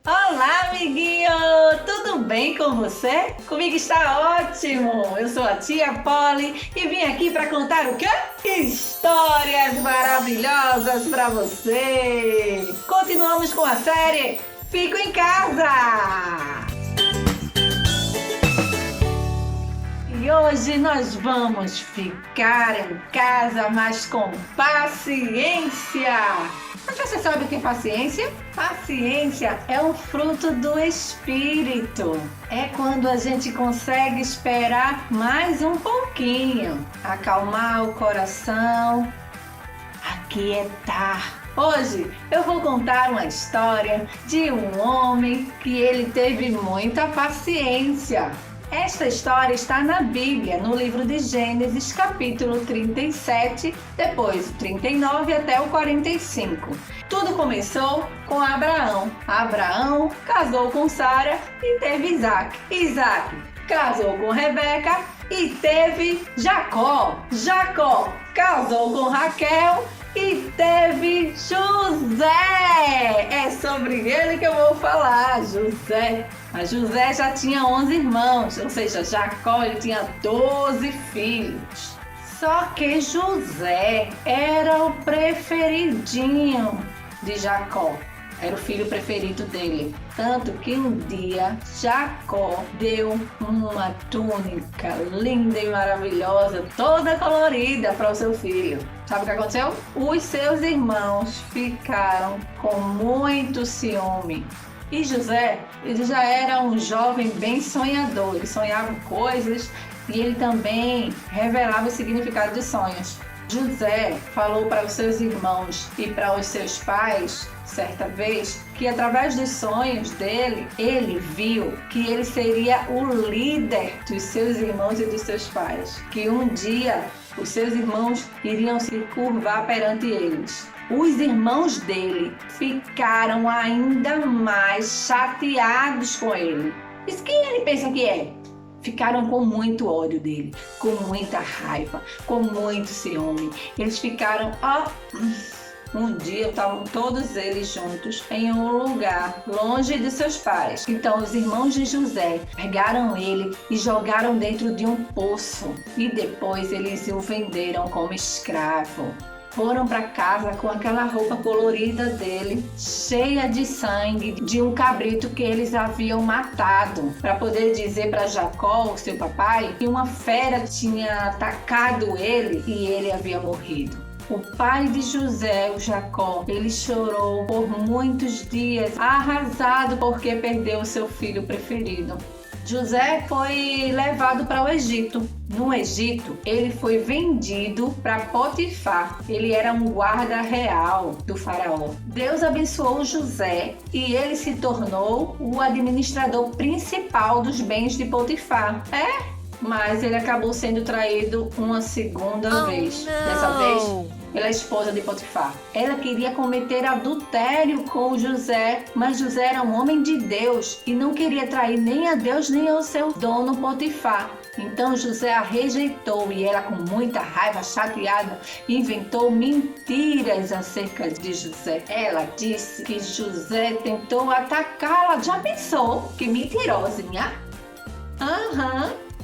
Olá, amiguinho! Tudo bem com você? Comigo está ótimo! Eu sou a tia Polly e vim aqui para contar o quê? Histórias maravilhosas para você! Continuamos com a série Fico em Casa! E hoje nós vamos ficar em casa, mas com paciência! Mas você sabe o que é paciência? Paciência é um fruto do Espírito. É quando a gente consegue esperar mais um pouquinho, acalmar o coração, aquietar. Hoje eu vou contar uma história de um homem que ele teve muita paciência. Esta história está na Bíblia, no livro de Gênesis, capítulo 37, depois o 39 até o 45. Tudo começou com Abraão. Abraão casou com Sara e teve Isaac. Isaac casou com Rebeca e teve Jacó. Jacó casou com Raquel e teve José. É sobre ele que eu vou falar, José. Mas José já tinha 11 irmãos, ou seja, Jacó ele tinha 12 filhos. Só que José era o preferidinho de Jacó. Era o filho preferido dele. Tanto que um dia Jacó deu uma túnica linda e maravilhosa, toda colorida para o seu filho. Sabe o que aconteceu? Os seus irmãos ficaram com muito ciúme. E José, ele já era um jovem bem sonhador. Ele sonhava coisas e ele também revelava o significado de sonhos. José falou para os seus irmãos e para os seus pais, certa vez, que através dos sonhos dele, ele viu que ele seria o líder dos seus irmãos e dos seus pais. Que um dia os seus irmãos iriam se curvar perante eles. Os irmãos dele ficaram ainda mais chateados com ele. Mas quem ele pensa que é? Ficaram com muito ódio dele, com muita raiva, com muito ciúme. Eles ficaram, um dia estavam todos eles juntos em um lugar longe de seus pais. Então os irmãos de José pegaram ele e jogaram dentro de um poço. E depois eles o venderam como escravo. Foram para casa com aquela roupa colorida dele, cheia de sangue de um cabrito que eles haviam matado, para poder dizer para Jacó, o seu papai, que uma fera tinha atacado ele e ele havia morrido. O pai de José, o Jacó, ele chorou por muitos dias, arrasado porque perdeu o seu filho preferido. José foi levado para o Egito. No Egito, ele foi vendido para Potifar. Ele era um guarda real do faraó. Deus abençoou José e ele se tornou o administrador principal dos bens de Potifar. Mas ele acabou sendo traído uma segunda vez. Dessa vez, pela esposa de Potifar. Ela queria cometer adultério com José, mas José era um homem de Deus e não queria trair nem a Deus nem ao seu dono Potifar. Então José a rejeitou e ela, com muita raiva, chateada, inventou mentiras acerca de José. Ela disse que José tentou atacá-la. Já pensou? Que mentirosinha!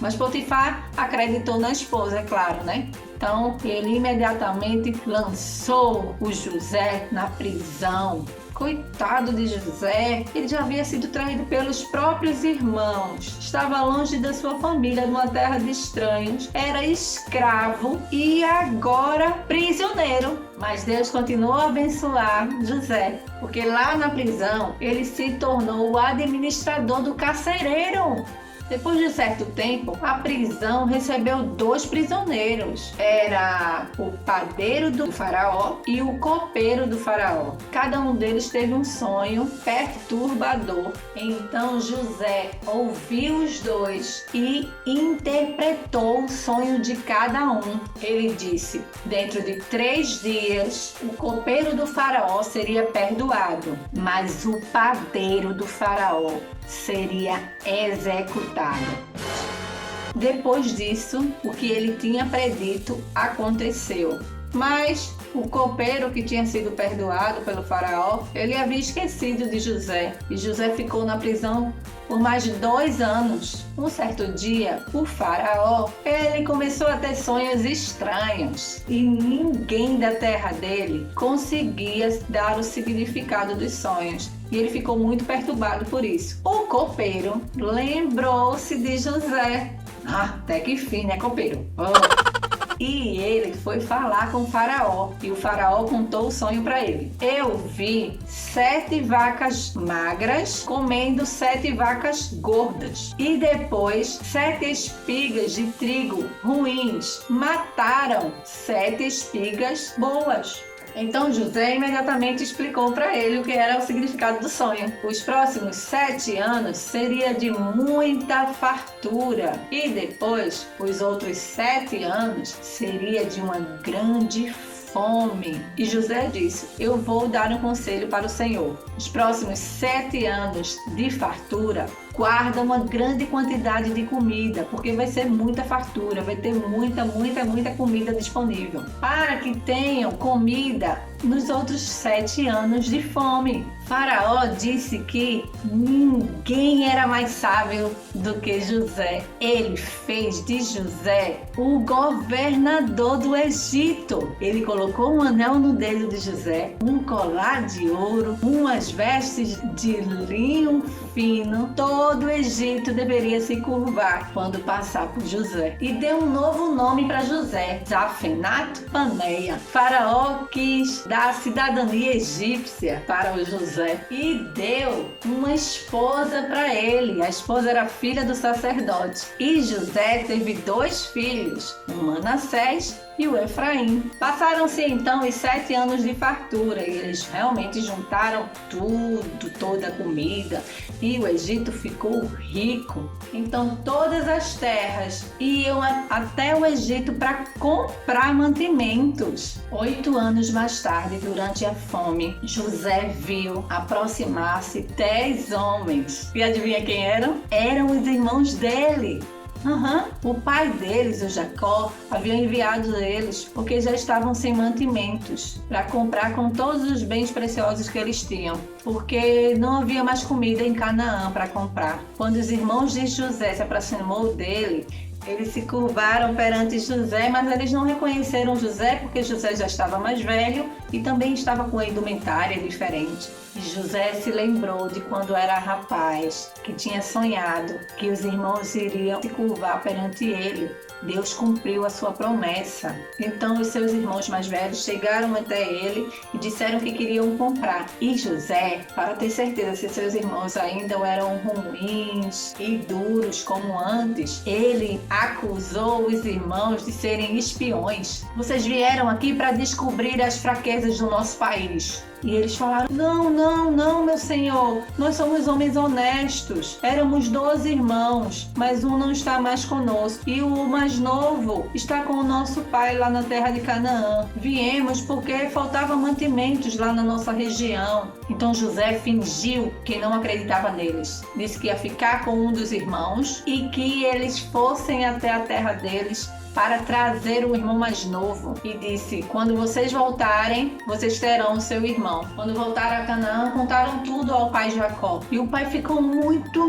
Mas Potifar acreditou na esposa, é claro, né? Então, ele imediatamente lançou o José na prisão. Coitado de José, ele já havia sido traído pelos próprios irmãos. Estava longe da sua família, numa terra de estranhos. Era escravo e agora prisioneiro. Mas Deus continuou a abençoar José, porque lá na prisão ele se tornou o administrador do carcereiro. Depois de certo tempo, a prisão recebeu 2 prisioneiros. Era o padeiro do faraó e o copeiro do faraó. Cada um deles teve um sonho perturbador. Então José ouviu os 2 e interpretou o sonho de cada um. Ele disse: dentro de 3 dias, o copeiro do faraó seria perdoado, mas o padeiro do faraó seria executado. Depois disso, o que ele tinha predito aconteceu. Mas O copeiro, que tinha sido perdoado pelo faraó, ele havia esquecido de José, e José ficou na prisão por mais de 2 anos. Um certo dia, o faraó, ele começou a ter sonhos estranhos e ninguém da terra dele conseguia dar o significado dos sonhos. E ele ficou muito perturbado por isso. O copeiro lembrou-se de José. Até que fim, né, copeiro? E ele foi falar com o faraó, e o faraó contou o sonho para ele. Eu vi 7 vacas magras comendo 7 vacas gordas, e depois 7 espigas de trigo ruins mataram 7 espigas boas. Então José imediatamente explicou para ele o que era o significado do sonho. Os próximos 7 anos seria de muita fartura, e depois os outros 7 anos seria de uma grande fome. E José disse: eu vou dar um conselho para o Senhor. Os próximos 7 anos de fartura, guarda uma grande quantidade de comida, porque vai ser muita fartura, vai ter muita comida disponível, para que tenham comida nos outros 7 anos de fome. Faraó disse que ninguém era mais sábio do que José. Ele fez de José o governador do Egito. Ele colocou um anel no dedo de José, um colar de ouro, umas vestes de linho fino. Todo o Egito deveria se curvar quando passar por José. E deu um novo nome para José, Zafenat-Paneia. Faraó quis dar a cidadania egípcia para o José e deu uma esposa para ele. A esposa era filha do sacerdote. E José teve 2 filhos, o Manassés e o Efraim. Passaram-se então os 7 anos de fartura, e eles realmente juntaram tudo, toda a comida, e o Egito ficou rico. Então todas as terras iam até o Egito para comprar mantimentos. 8 anos mais tarde, durante a fome, José viu aproximar-se 10 homens. E adivinha quem eram? Eram os irmãos dele. O pai deles, o Jacó, havia enviado eles porque já estavam sem mantimentos para comprar com todos os bens preciosos que eles tinham, porque não havia mais comida em Canaã para comprar. Quando os irmãos de José se aproximou dele, eles se curvaram perante José, mas eles não reconheceram José porque José já estava mais velho e também estava com a indumentária diferente. E José se lembrou de quando era rapaz, que tinha sonhado que os irmãos iriam se curvar perante ele. Deus cumpriu a sua promessa. Então os seus irmãos mais velhos chegaram até ele e disseram que queriam comprar. E José, para ter certeza se seus irmãos ainda eram ruins e duros como antes, ele acusou os irmãos de serem espiões. Vocês vieram aqui para descobrir as fraquezas do nosso país. E eles falaram: não, meu senhor, nós somos homens honestos. Éramos 12 irmãos, mas um não está mais conosco. E o mais novo está com o nosso pai lá na terra de Canaã. Viemos porque faltavam mantimentos lá na nossa região. Então José fingiu que não acreditava neles. Disse que ia ficar com um dos irmãos e que eles fossem até a terra deles para trazer o irmão mais novo, e disse: quando vocês voltarem, vocês terão o seu irmão. Quando voltaram a Canaã, contaram tudo ao pai Jacó, e o pai ficou muito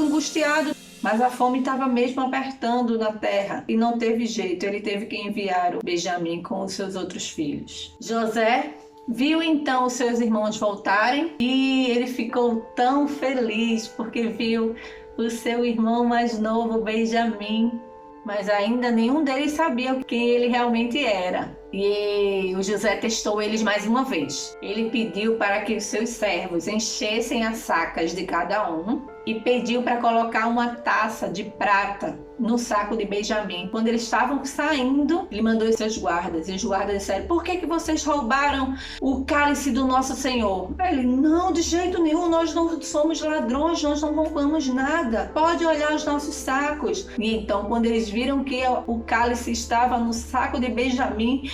angustiado. Mas a fome estava mesmo apertando na terra e não teve jeito, ele teve que enviar o Benjamim com os seus outros filhos. José viu então os seus irmãos voltarem e ele ficou tão feliz porque viu o seu irmão mais novo, Benjamim. Mas ainda nenhum deles sabia quem ele realmente era. E o José testou eles mais uma vez. Ele pediu para que os seus servos enchessem as sacas de cada um e pediu para colocar uma taça de prata no saco de Benjamim. Quando eles estavam saindo, ele mandou os seus guardas. E os guardas disseram: por que vocês roubaram o cálice do nosso Senhor? Ele: não, de jeito nenhum, nós não somos ladrões, nós não roubamos nada. Pode olhar os nossos sacos. E então, quando eles viram que o cálice estava no saco de Benjamim,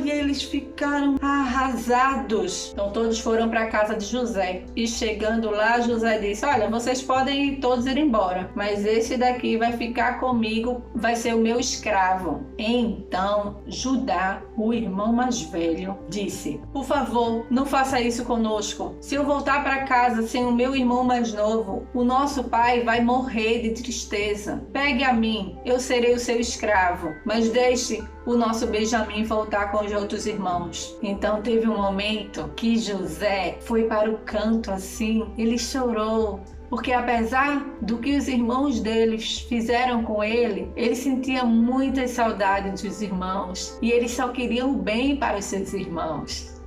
eles ficaram arrasados. Então todos foram para a casa de José. E chegando lá, José disse: olha, vocês podem todos ir embora, mas esse daqui vai ficar comigo, vai ser o meu escravo. Então Judá O irmão mais velho disse: por favor, não faça isso conosco. Se eu voltar para casa sem o meu irmão mais novo, o nosso pai vai morrer de tristeza. Pegue a mim, eu serei o seu escravo, mas deixe o nosso Benjamim voltar com os outros irmãos. Então teve um momento que José foi para o canto assim, ele chorou. Porque apesar do que os irmãos deles fizeram com ele, ele sentia muitas saudades dos irmãos e eles só queriam o bem para os seus irmãos.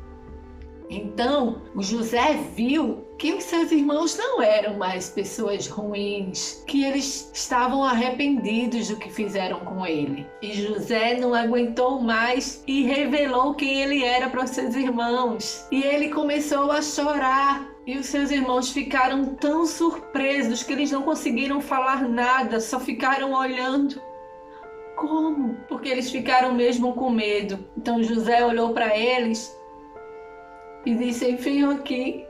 Então, o José viu que os seus irmãos não eram mais pessoas ruins, que eles estavam arrependidos do que fizeram com ele. E José não aguentou mais e revelou quem ele era para os seus irmãos. E ele começou a chorar. E os seus irmãos ficaram tão surpresos que eles não conseguiram falar nada, só ficaram olhando. Como? Porque eles ficaram mesmo com medo. Então José olhou para eles e disse: venham aqui,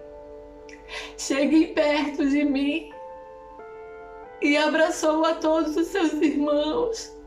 cheguem perto de mim. E abraçou a todos os seus irmãos.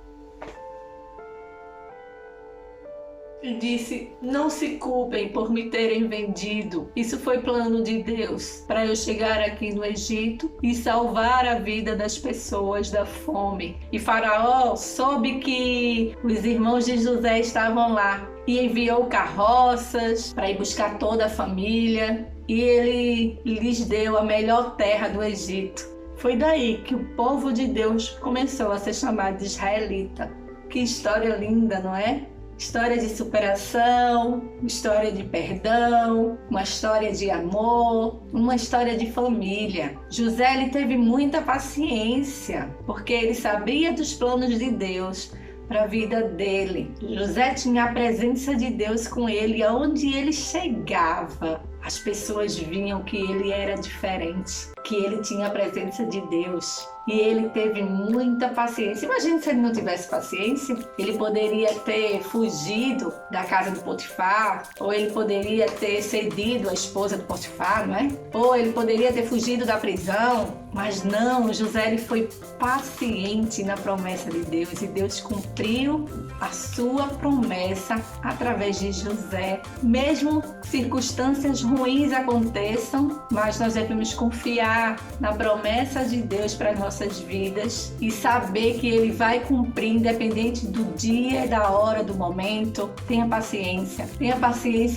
E disse: não se culpem por me terem vendido. Isso foi plano de Deus para eu chegar aqui no Egito e salvar a vida das pessoas da fome. E Faraó soube que os irmãos de José estavam lá e enviou carroças para ir buscar toda a família. E ele lhes deu a melhor terra do Egito. Foi daí que o povo de Deus começou a ser chamado de israelita. Que história linda, não é? História de superação, história de perdão, uma história de amor, uma história de família. José ele teve muita paciência, porque ele sabia dos planos de Deus para a vida dele. José tinha a presença de Deus com ele, e aonde ele chegava, as pessoas viam que ele era diferente, que ele tinha a presença de Deus. E ele teve muita paciência. Imagina se ele não tivesse paciência. Ele poderia ter fugido da casa do Potifar, ou ele poderia ter cedido a esposa do Potifar, não é? Ou ele poderia ter fugido da prisão. Mas não, José ele foi paciente na promessa de Deus, e Deus cumpriu a sua promessa através de José. Mesmo circunstâncias ruins aconteçam, mas nós devemos confiar na promessa de Deus para as nossas vidas e saber que Ele vai cumprir independente do dia, da hora, do momento. Tenha paciência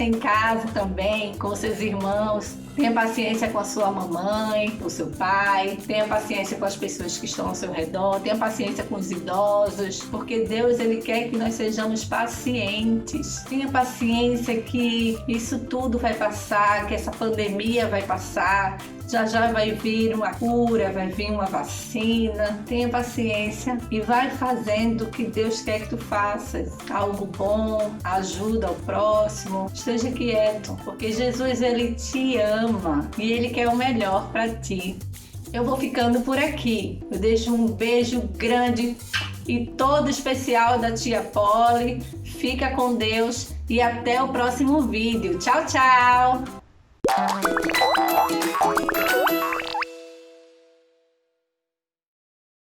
em casa também, com seus irmãos. Tenha paciência com a sua mamãe, com o seu pai. Tenha paciência com as pessoas que estão ao seu redor. Tenha paciência com os idosos, porque Deus ele quer que nós sejamos pacientes. Tenha paciência que isso tudo vai passar, que essa pandemia vai passar. Já vai vir uma cura, vai vir uma vacina. Tenha paciência e vai fazendo o que Deus quer que tu faças. Algo bom, ajuda ao próximo. Esteja quieto, porque Jesus ele te ama e ele quer o melhor para ti. Eu vou ficando por aqui. Eu deixo um beijo grande e todo especial da tia Polly. Fica com Deus e até o próximo vídeo. Tchau, tchau!